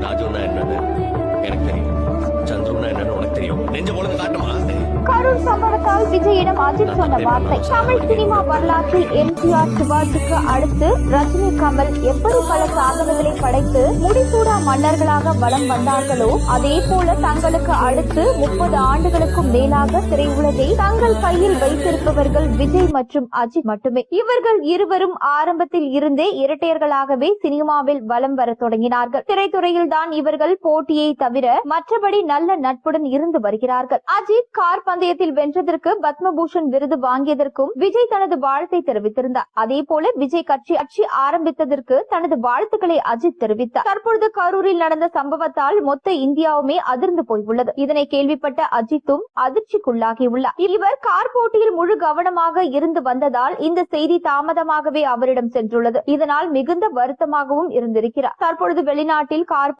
ராஜுன்னா என்னன்னு எனக்கு தெரியும், சந்துருன்னா என்னன்னு உனக்கு தெரியும். நெஞ்ச போல காட்டுமா? கரூர் சம்பவத்தால் விஜயிடம் அஜித் சொன்ன வார்த்தை. தமிழ் சினிமா வரலாற்றில் எம்ஜிஆர், சிவாஜிக்கு அடுத்து ரஜினி, கமல் எப்படி பல சாதனைகளை படைத்து முடிசூடா மன்னர்களாக வலம் வந்தார்களோ அதே போல தங்களுக்கு அடுத்து 30 ஆண்டுகளுக்கும் மேலாக திரையுலகை தங்கள் கையில் வைத்திருப்பவர்கள் விஜய் மற்றும் அஜித் மட்டுமே. இவர்கள் இருவரும் ஆரம்பத்தில் இருந்தே இரட்டையர்களாகவே சினிமாவில் வலம் வர தொடங்கினார்கள். திரைத்துறையில் தான் இவர்கள் போட்டியை தவிர மற்றபடி நல்ல நட்புடன் இருந்து வருகிறார்கள். அஜித் கார் பந்தயத்தில் வென்றதற்கு பத்மபூஷன் விருது வாங்கியதற்கும் விஜய் தனது வாழ்த்தை தெரிவித்திருந்தார். அதே போல விஜய் கட்சி ஆரம்பித்ததற்கு தனது வாழ்த்துக்களை அஜித் தெரிவித்தார். தற்பொழுது கரூரில் நடந்த சம்பவத்தால் மொத்த இந்தியாவுமே அதிர்ந்து போயுள்ளது. இதனை கேள்விப்பட்ட அஜித்தும் அதிர்ச்சிக்குள்ளாகியுள்ளார். இவர் கார் போட்டியில் முழு கவனமாக இருந்து வந்ததால் இந்த செய்தி தாமதமாகவே அவரிடம் சென்றுள்ளது. இதனால் மிகுந்த வருத்தமாகவும் இருந்திருக்கிறார். தற்பொழுது வெளிநாட்டில் கார்